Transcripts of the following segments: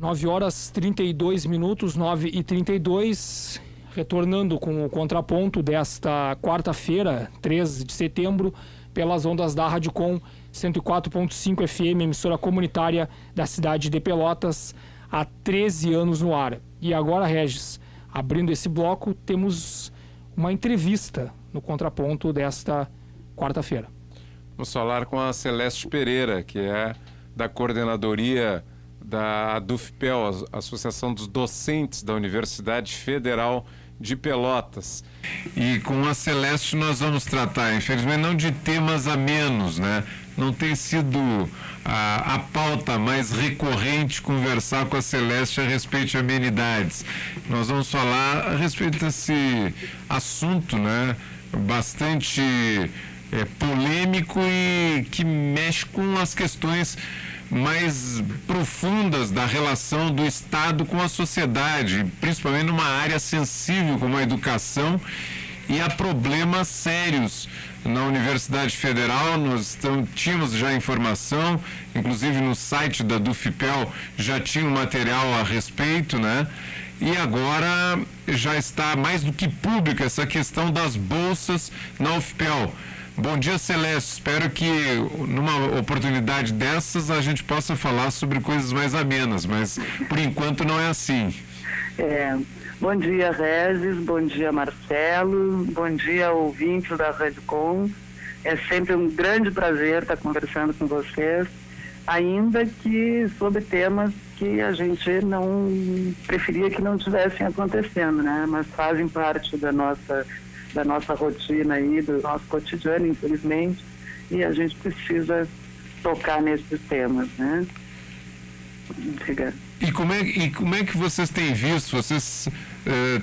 9 horas 32 minutos, 9h32, retornando com o contraponto desta quarta-feira, 3 de setembro, pelas ondas da Rádio Com 104.5 FM, emissora comunitária da cidade de Pelotas, há 13 anos no ar. E agora, Regis, abrindo esse bloco, temos uma entrevista no contraponto desta quarta-feira. Vamos falar com a Celeste Pereira, que é da coordenadoria da ADUFPEL, Associação dos Docentes da Universidade Federal de Pelotas. E com a Celeste nós vamos tratar, infelizmente, não de temas amenos, né? Não tem sido a pauta mais recorrente conversar com a Celeste a respeito de amenidades. Nós vamos falar a respeito desse assunto, né? Bastante polêmico e que mexe com as questões mais profundas da relação do Estado com a sociedade, principalmente numa área sensível como a educação, e há problemas sérios na Universidade Federal. Nós tínhamos já informação, inclusive no site da DUFPEL já tinha um material a respeito, né? E agora já está mais do que pública essa questão das bolsas na UFPEL. Bom dia, Celeste. Espero que numa oportunidade dessas a gente possa falar sobre coisas mais amenas, mas por enquanto não é assim. Bom dia, Regis. Bom dia, Marcelo. Bom dia, ouvintes da Rádio Com. É sempre um grande prazer estar conversando com vocês, ainda que sobre temas que a gente não preferia que não estivessem acontecendo, né? Mas fazem parte da nossa rotina aí, do nosso cotidiano, infelizmente, e a gente precisa tocar nesses temas, né? Obrigada. E como é que vocês têm visto, vocês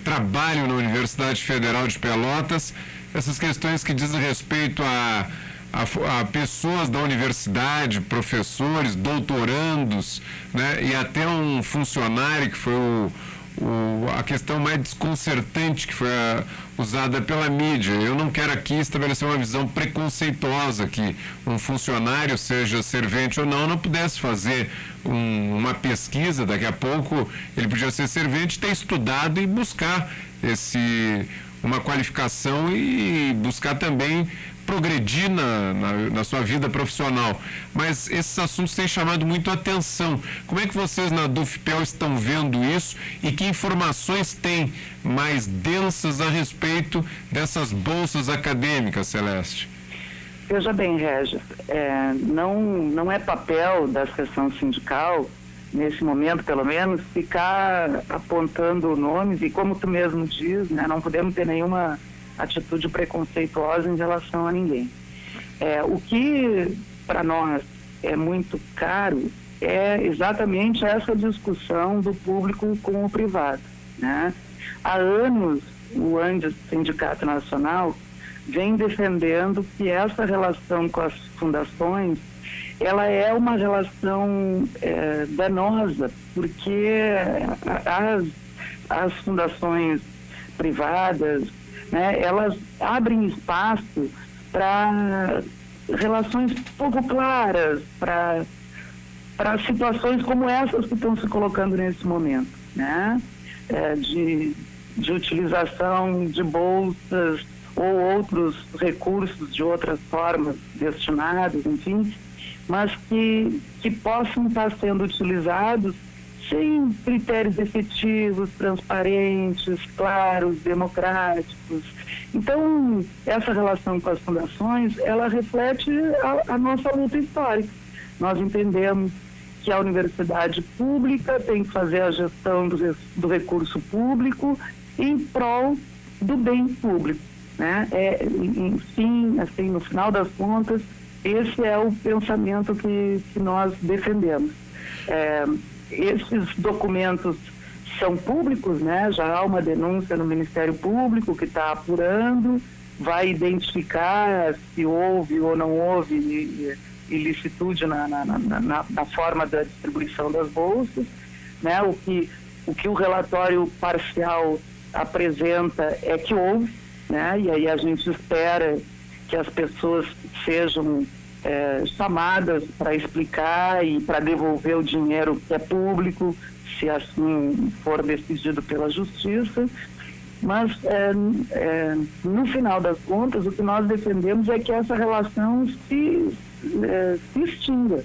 trabalham na Universidade Federal de Pelotas, essas questões que dizem respeito a pessoas da universidade, professores, doutorandos, né? E até um funcionário que foi a questão mais desconcertante que foi usada pela mídia. Eu não quero aqui estabelecer uma visão preconceituosa que um funcionário, seja servente ou não pudesse fazer uma pesquisa. Daqui a pouco ele podia ser servente, ter estudado e buscar uma qualificação e buscar também progredir na sua vida profissional. Mas esses assuntos têm chamado muito a atenção. Como é que vocês na DUFPEL estão vendo isso e que informações têm mais densas a respeito dessas bolsas acadêmicas, Celeste? Veja bem, Regis, não é papel da seção sindical, nesse momento pelo menos, ficar apontando nomes e, como tu mesmo diz, né, não podemos ter nenhuma atitude preconceituosa em relação a ninguém. O que para nós é muito caro é exatamente essa discussão do público com o privado, né? Há anos o ANDES, Sindicato Nacional, vem defendendo que essa relação com as fundações ela é uma relação danosa, porque as fundações privadas, né, elas abrem espaço para relações pouco claras, para situações como essas que estão se colocando nesse momento, né, de utilização de bolsas ou outros recursos de outras formas destinados, enfim, mas que possam estar sendo utilizados sem critérios efetivos, transparentes, claros, democráticos. Então, essa relação com as fundações, ela reflete a nossa luta histórica. Nós entendemos que a universidade pública tem que fazer a gestão do recurso público em prol do bem público, né? Enfim, assim, no final das contas, esse é o pensamento que nós defendemos. Esses documentos são públicos, né? Já há uma denúncia no Ministério Público que está apurando, vai identificar se houve ou não houve ilicitude na forma da distribuição das bolsas, né? O que o relatório parcial apresenta é que houve, né? E aí a gente espera que as pessoas sejam chamadas para explicar e para devolver o dinheiro que é público, se assim for decidido pela Justiça. Mas, no final das contas, o que nós defendemos é que essa relação se extinga,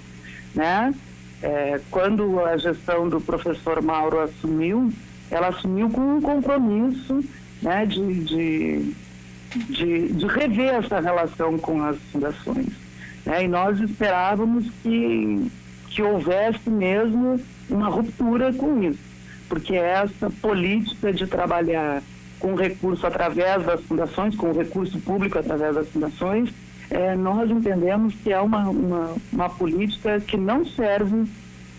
né? Quando a gestão do professor Mauro assumiu, ela assumiu com um compromisso, né, de rever essa relação com as fundações, né? E nós esperávamos que houvesse mesmo uma ruptura com isso, porque essa política de trabalhar com recurso através das fundações, com recurso público através das fundações, nós entendemos que é uma política que não serve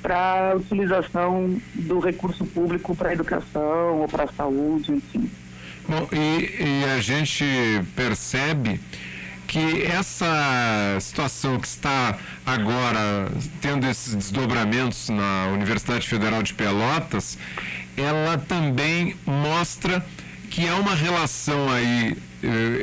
para a utilização do recurso público para a educação ou para a saúde, enfim. Bom, e a gente percebe que essa situação que está agora tendo esses desdobramentos na Universidade Federal de Pelotas, ela também mostra que há uma relação aí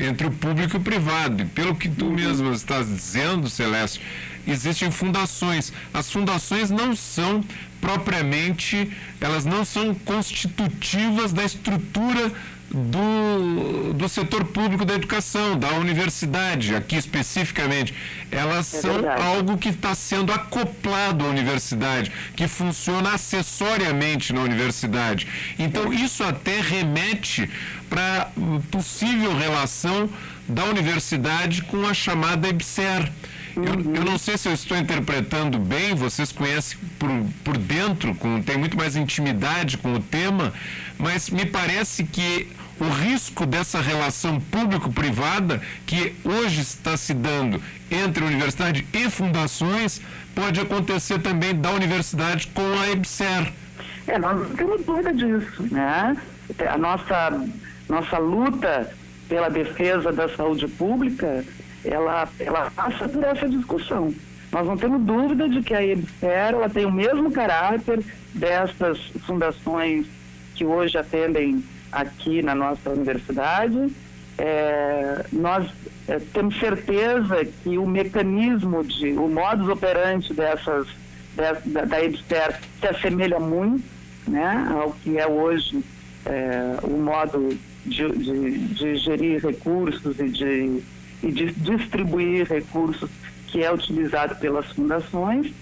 entre o público e o privado. E pelo que tu mesmo estás dizendo, Celeste, existem fundações. As fundações não são propriamente, elas não são constitutivas da estrutura do setor público da educação, da universidade, aqui especificamente. Elas são algo que está sendo acoplado à universidade, que funciona acessoriamente na universidade. Então, isso até remete para possível relação da universidade com a chamada EBSER. Eu não sei se eu estou interpretando bem, vocês conhecem por dentro, tem muito mais intimidade com o tema, mas me parece que o risco dessa relação público-privada, que hoje está se dando entre a universidade e fundações, pode acontecer também da universidade com a EBSER. Nós não temos dúvida disso, né? A nossa luta pela defesa da saúde pública, ela passa por essa discussão. Nós não temos dúvida de que a EBSER ela tem o mesmo caráter dessas fundações que hoje atendem aqui na nossa universidade. Nós temos certeza que o mecanismo, o modus operandi da EBSER se assemelha muito, né, ao que é hoje o modo de gerir recursos e de distribuir recursos que é utilizado pelas fundações,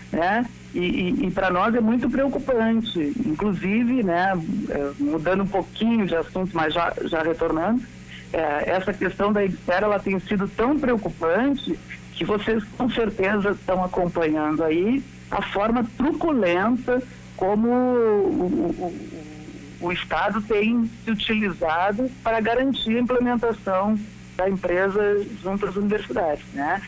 né? E para nós é muito preocupante, inclusive, né, mudando um pouquinho de assunto, mas já retornando, essa questão da EBSER, ela tem sido tão preocupante que vocês com certeza estão acompanhando aí a forma truculenta como o Estado tem se utilizado para garantir a implementação da empresa junto às universidades, né?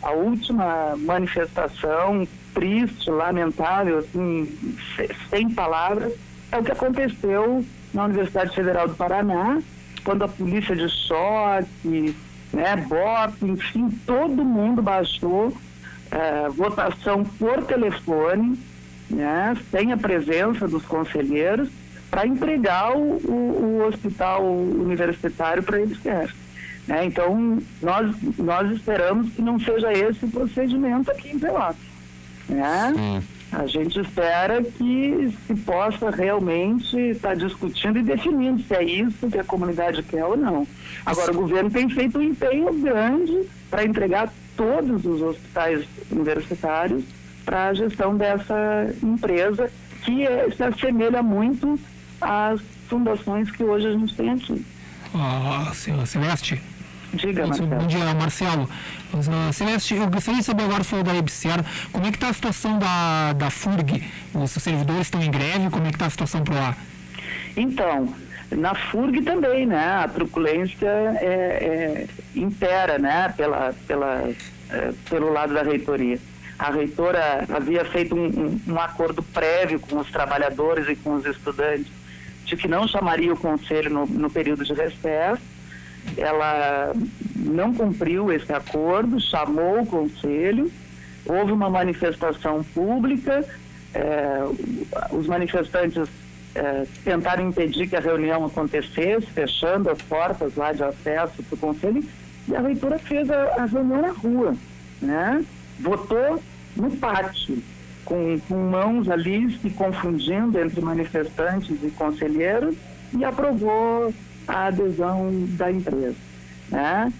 A última manifestação triste, lamentável, assim, sem palavras, é o que aconteceu na Universidade Federal do Paraná, quando a polícia de choque, né, BOP, enfim, todo mundo baixou votação por telefone, né, sem a presença dos conselheiros, para entregar o hospital universitário para eles querem. Né? Então, nós esperamos que não seja esse o procedimento aqui em Pelotas. Né? A gente espera que se possa realmente estar discutindo e definindo se é isso que a comunidade quer ou não. Agora, o governo tem feito um empenho grande para entregar todos os hospitais universitários para a gestão dessa empresa, que se assemelha muito às fundações que hoje a gente tem aqui. Celeste. Diga, Marcelo. Bom dia, Marcelo. Celeste, eu gostaria de saber agora, falou da EBSER, como é que está a situação da FURG? Os servidores estão em greve, como é que está a situação por lá? Então, na FURG também, né? A truculência impera, né? Pelo lado da reitoria. A reitora havia feito um acordo prévio com os trabalhadores e com os estudantes de que não chamaria o conselho no período de recesso. Ela não cumpriu esse acordo, chamou o conselho, houve uma manifestação pública, os manifestantes tentaram impedir que a reunião acontecesse, fechando as portas lá de acesso para o conselho, E a reitora fez a reunião na rua, né? Votou no pátio, com mãos ali se confundindo entre manifestantes e conselheiros, e aprovou a adesão da empresa, né?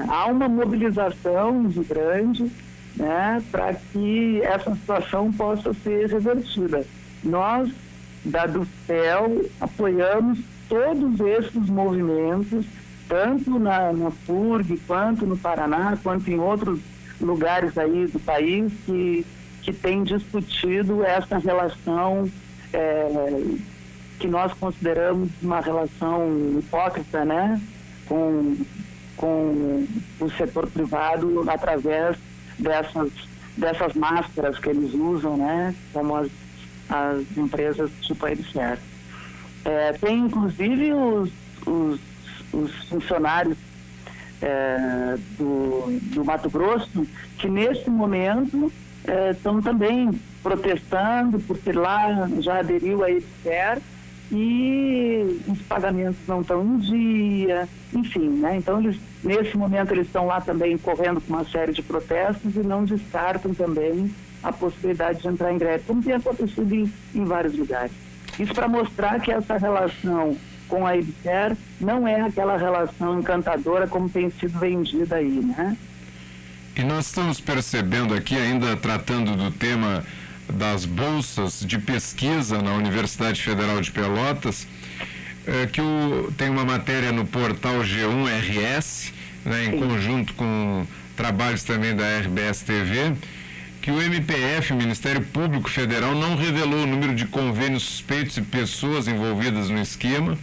Há uma mobilização muito grande, né, para que essa situação possa ser revertida. Nós, da DUFPEL, apoiamos todos esses movimentos, tanto na FURG, quanto no Paraná, quanto em outros lugares aí do país que têm discutido essa relação que nós consideramos uma relação hipócrita, né, com o setor privado através dessas máscaras que eles usam, né, como as empresas tipo a EBSER. Tem inclusive os funcionários do Mato Grosso que nesse momento estão também protestando porque lá já aderiu a EBSER e os pagamentos não estão em dia, enfim, né? Então nesse momento eles estão lá também correndo com uma série de protestos e não descartam também a possibilidade de entrar em greve, como tem acontecido em vários lugares. Isso para mostrar que essa relação com a EBSER não é aquela relação encantadora como tem sido vendida aí, né? E nós estamos percebendo aqui, ainda tratando do tema das bolsas de pesquisa na Universidade Federal de Pelotas, que tem uma matéria no portal G1RS, né, em conjunto com trabalhos também da RBS TV, que o MPF, o Ministério Público Federal, não revelou o número de convênios suspeitos e pessoas envolvidas no esquema,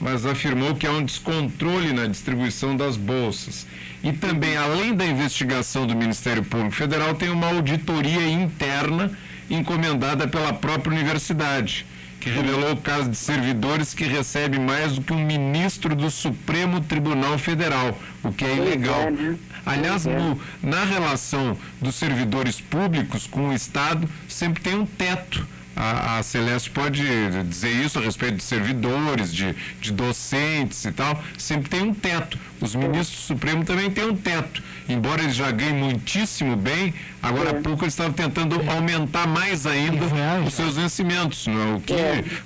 mas afirmou que há um descontrole na distribuição das bolsas. E também, além da investigação do Ministério Público Federal, tem uma auditoria interna encomendada pela própria universidade, que revelou o caso de servidores que recebem mais do que um ministro do Supremo Tribunal Federal, o que é ilegal. Aliás, na relação dos servidores públicos com o Estado, sempre tem um teto. A Celeste pode dizer isso a respeito de servidores, de docentes e tal, sempre tem um teto. Os ministros do Supremo também têm um teto. Embora eles já ganhem muitíssimo bem, agora há pouco eles estavam tentando aumentar mais ainda os seus vencimentos, não? O que,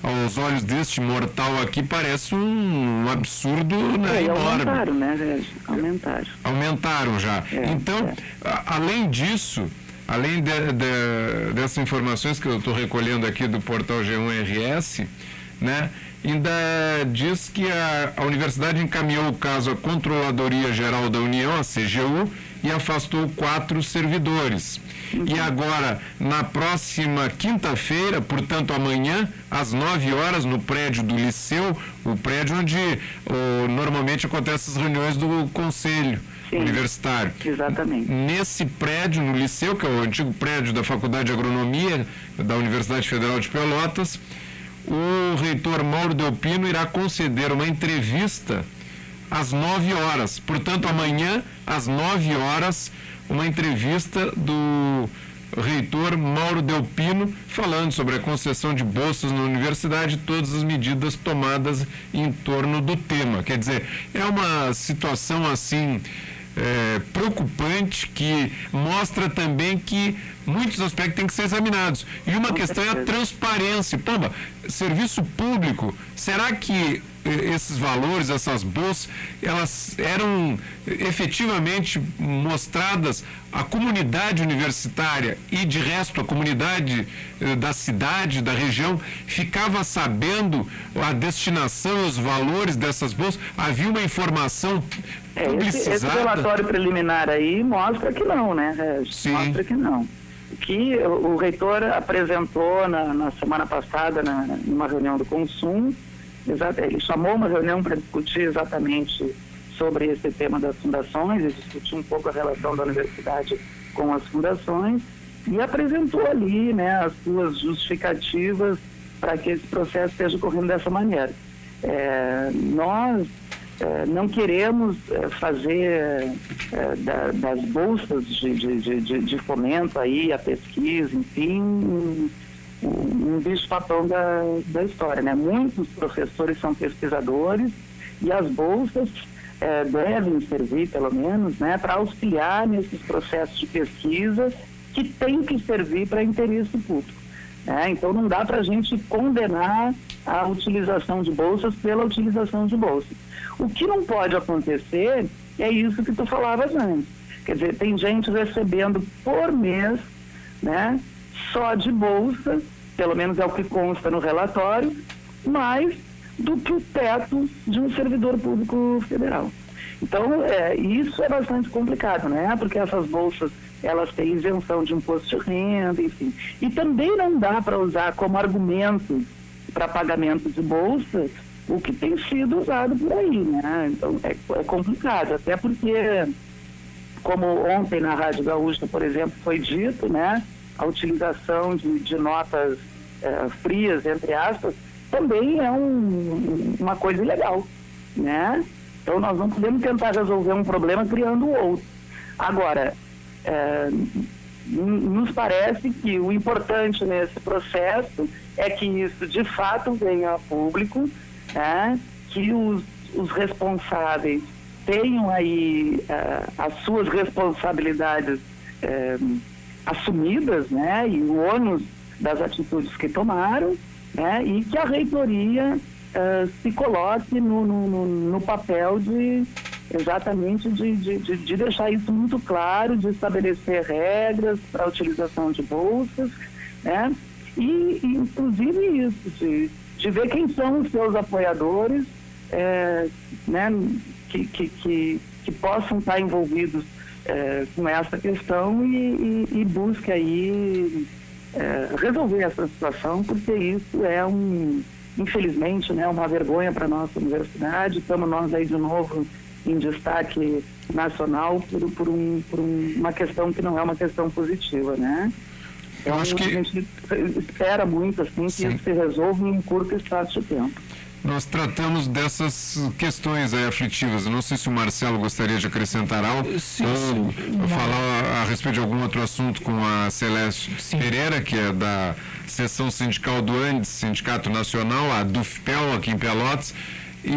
aos olhos deste mortal aqui, parece um absurdo, né, enorme. Aumentaram, né? Aumentaram já. Então, além disso, além dessas informações que eu estou recolhendo aqui do portal G1RS, né, ainda diz que a universidade encaminhou o caso à Controladoria Geral da União, a CGU, e afastou 4 servidores. E agora, na próxima quinta-feira, portanto amanhã, às 9 horas, no prédio do Liceu, o prédio onde normalmente acontecem as reuniões do Conselho Universitário. Exatamente. Nesse prédio, no Liceu, que é o antigo prédio da Faculdade de Agronomia da Universidade Federal de Pelotas, o reitor Mauro Delpino irá conceder uma entrevista às 9 horas. Portanto, amanhã, às 9 horas, uma entrevista do reitor Mauro Delpino falando sobre a concessão de bolsas na universidade e todas as medidas tomadas em torno do tema. Quer dizer, é uma situação assim preocupante, que mostra também que muitos aspectos têm que ser examinados. E uma questão é a transparência. Pomba, serviço público, será que esses valores, essas bolsas, elas eram efetivamente mostradas à comunidade universitária e, de resto, a comunidade da cidade, da região, ficava sabendo a destinação e os valores dessas bolsas? Havia uma informação publicizada? Esse relatório preliminar aí mostra que não, né? Sim. Mostra que não. Que o reitor apresentou na semana passada, numa reunião do Consum, ele chamou uma reunião para discutir exatamente sobre esse tema das fundações, e discutir um pouco a relação da universidade com as fundações, e apresentou ali, né, as suas justificativas para que esse processo esteja correndo dessa maneira. Nós não queremos fazer das bolsas de fomento aí, a pesquisa, enfim, um bicho-papão da história, né? Muitos professores são pesquisadores e as bolsas devem servir, pelo menos, né, para auxiliar nesses processos de pesquisa que tem que servir para interesse público. Então, não dá para a gente condenar a utilização de bolsas pela utilização de bolsas. O que não pode acontecer é isso que tu falavas antes. Quer dizer, tem gente recebendo por mês, né, só de bolsa, pelo menos é o que consta no relatório, mais do que o teto de um servidor público federal. Então, isso é bastante complicado, né? Porque essas bolsas, elas têm isenção de imposto de renda, enfim. E também não dá para usar como argumento para pagamento de bolsa o que tem sido usado por aí, né? Então, é complicado, até porque, como ontem na Rádio Gaúcha, por exemplo, foi dito, né? A utilização de notas frias, entre aspas, também é uma coisa ilegal, né? Então, nós não podemos tentar resolver um problema criando outro. Agora, nos parece que o importante nesse processo é que isso, de fato, venha a público, né? Que os responsáveis tenham aí as suas responsabilidades assumidas, né? E o ônus das atitudes que tomaram, né? E que a reitoria se coloque no papel de exatamente de deixar isso muito claro, de estabelecer regras para a utilização de bolsas, né? E inclusive isso, de ver quem são os seus apoiadores, né? Que possam estar envolvidos com essa questão e busque aí resolver essa situação, porque isso é infelizmente, né, uma vergonha para a nossa universidade. Estamos nós aí de novo em destaque nacional por uma questão que não é uma questão positiva, né? Eu acho que a gente espera muito assim que isso se resolva em um curto espaço de tempo. Nós tratamos dessas questões aí aflitivas. Eu não sei se o Marcelo gostaria de acrescentar algo ou falar a respeito de algum outro assunto com a Celeste Pereira, que é da seção sindical do ANDES, Sindicato Nacional, a DUFPEL aqui em Pelotas. E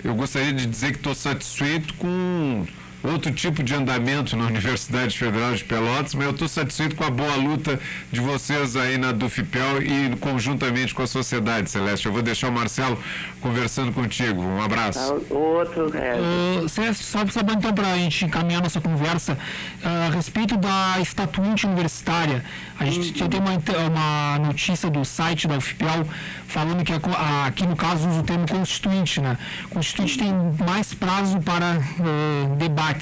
eu gostaria de dizer que estou satisfeito com outro tipo de andamento na Universidade Federal de Pelotas, mas eu estou satisfeito com a boa luta de vocês aí na DUFPEL e conjuntamente com a sociedade, Celeste. Eu vou deixar o Marcelo conversando contigo. Um abraço. Celeste, só então para a gente encaminhar nossa conversa a respeito da estatuinte universitária. A gente já tem uma notícia do site da UFPEL falando que aqui no caso usa o termo constituinte, né? Constituinte tem mais prazo para debate.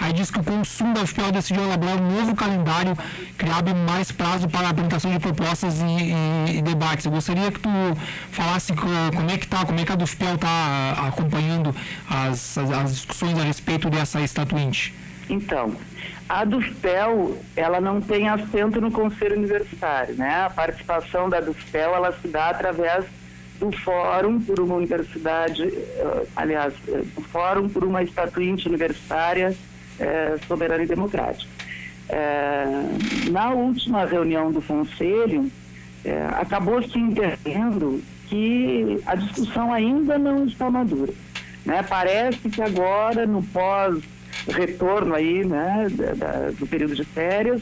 Aí diz que o Consul da UFPEL decidiu elaborar um novo calendário que abre mais prazo para a apresentação de propostas e debates. Eu gostaria que tu falasse como é que a UFPEL está acompanhando as discussões a respeito dessa estatuinte. Então, a DUFPEL, ela não tem assento no Conselho Universitário, né? A participação da DUFPEL, ela se dá através do Fórum por uma Universidade, do Fórum por uma Estatuinte Universitária Soberana e Democrática. Na última reunião do Conselho, acabou se entendendo que a discussão ainda não está madura, né? Parece que agora, no pós-retorno aí, né, do período de férias,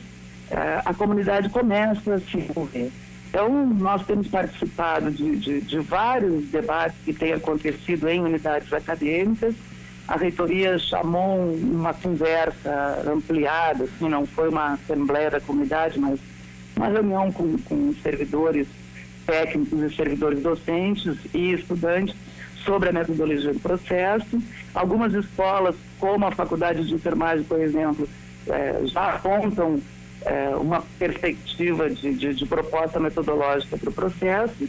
a comunidade começa a se envolver. Então, nós temos participado de vários debates que têm acontecido em unidades acadêmicas. A reitoria chamou uma conversa ampliada, assim, não foi uma assembleia da comunidade, mas uma reunião com servidores técnicos e servidores docentes e estudantes sobre a metodologia do processo. Algumas escolas, como a Faculdade de Enfermagem, por exemplo, já apontam uma perspectiva de proposta metodológica para o processo,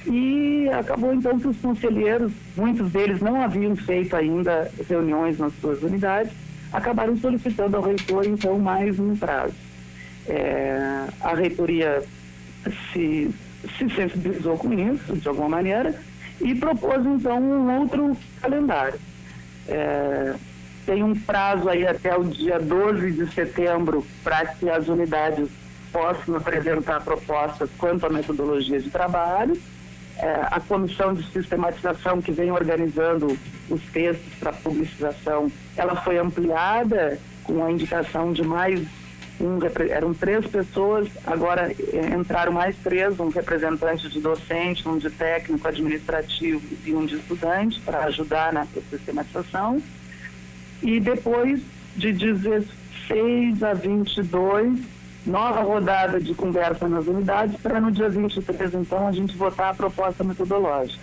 e acabou então que os conselheiros, muitos deles não haviam feito ainda reuniões nas suas unidades, acabaram solicitando ao reitor então mais um prazo. A reitoria se sensibilizou com isso, de alguma maneira, e propôs então um outro calendário. Tem um prazo aí até o dia 12 de setembro para que as unidades possam apresentar propostas quanto à metodologia de trabalho, a comissão de sistematização que vem organizando os textos para publicização, ela foi ampliada com a indicação de mais eram 3 pessoas, agora entraram mais 3, um representante de docente, um de técnico administrativo e um de estudante, para ajudar na sistematização. E depois, de 16 a 22, nova rodada de conversa nas unidades, para no dia 23, então, a gente votar a proposta metodológica,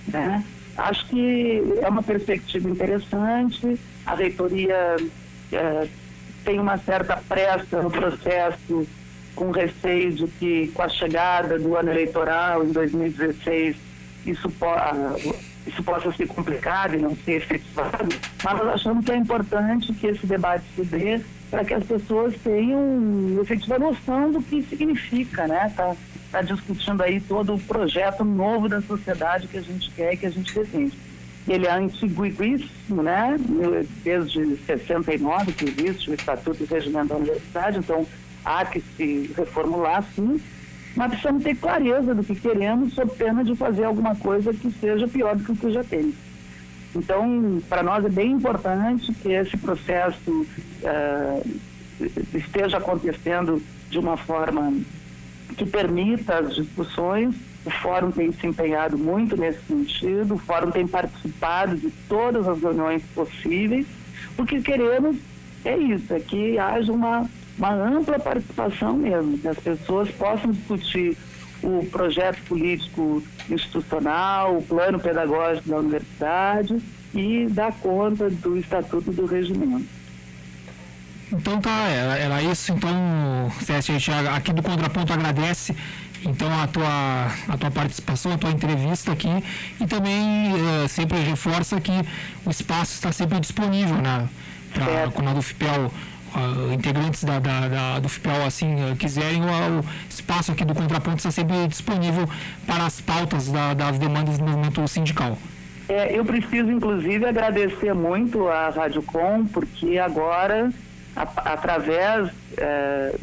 né? Acho que é uma perspectiva interessante, a reitoria tem uma certa pressa no processo, com receio de que, com a chegada do ano eleitoral em 2016, isso possa ser complicado e não ser efetivado, mas nós achamos que é importante que esse debate se dê para que as pessoas tenham efetiva noção do que significa, né? Tá discutindo aí todo o projeto novo da sociedade que a gente quer e que a gente defende. Ele é antiguíssimo, né? Desde 69 que existe o Estatuto e Regimento da Universidade, então há que se reformular, sim, mas precisamos ter clareza do que queremos, sob pena de fazer alguma coisa que seja pior do que o que já tem. Então, para nós é bem importante que esse processo esteja acontecendo de uma forma que permita as discussões. O Fórum tem se empenhado muito nesse sentido, o Fórum tem participado de todas as reuniões possíveis, porque queremos é que haja uma ampla participação mesmo, que as pessoas possam discutir o projeto político institucional, o plano pedagógico da universidade e dar conta do Estatuto do Regimento. Então tá, era isso. Então, Cécia, a gente aqui do Contraponto agradece então a tua participação, a tua entrevista aqui, e também sempre reforça que o espaço está sempre disponível, né, para quando a UFPEL, integrantes do FPEL assim quiserem, o espaço aqui do Contraponto está sempre disponível para as pautas das demandas do movimento sindical. Eu preciso, inclusive, agradecer muito a Rádio Com, porque agora, através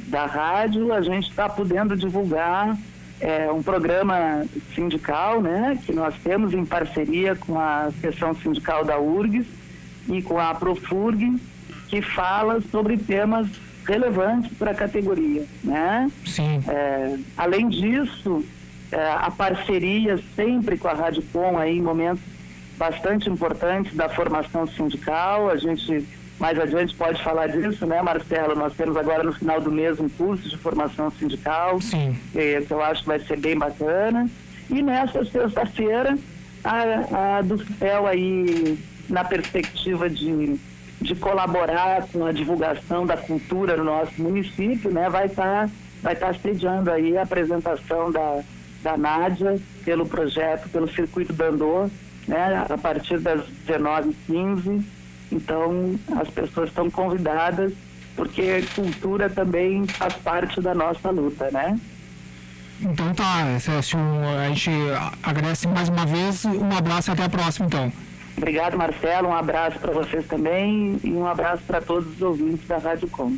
da rádio, a gente está podendo divulgar um programa sindical, né, que nós temos em parceria com a seção sindical da URGS e com a Profurg, que fala sobre temas relevantes para a categoria, né? Sim. Além disso, a parceria sempre com a Rádio Com aí em momentos bastante importantes da formação sindical. A gente mais adiante pode falar disso, né, Marcelo? Nós temos agora no final do mês um curso de formação sindical, sim, que eu acho que vai ser bem bacana. E nessa sexta-feira, a do FPEL aí na perspectiva de colaborar com a divulgação da cultura no nosso município, né, vai estar sediando aí a apresentação da Nádia pelo projeto, pelo Circuito Dandô, né, a partir das 19h15. Então, as pessoas estão convidadas, porque cultura também faz parte da nossa luta, né? Então tá, Cécio, a gente agradece mais uma vez, um abraço e até a próxima, então. Obrigado, Marcelo, um abraço para vocês também e um abraço para todos os ouvintes da Rádio Com.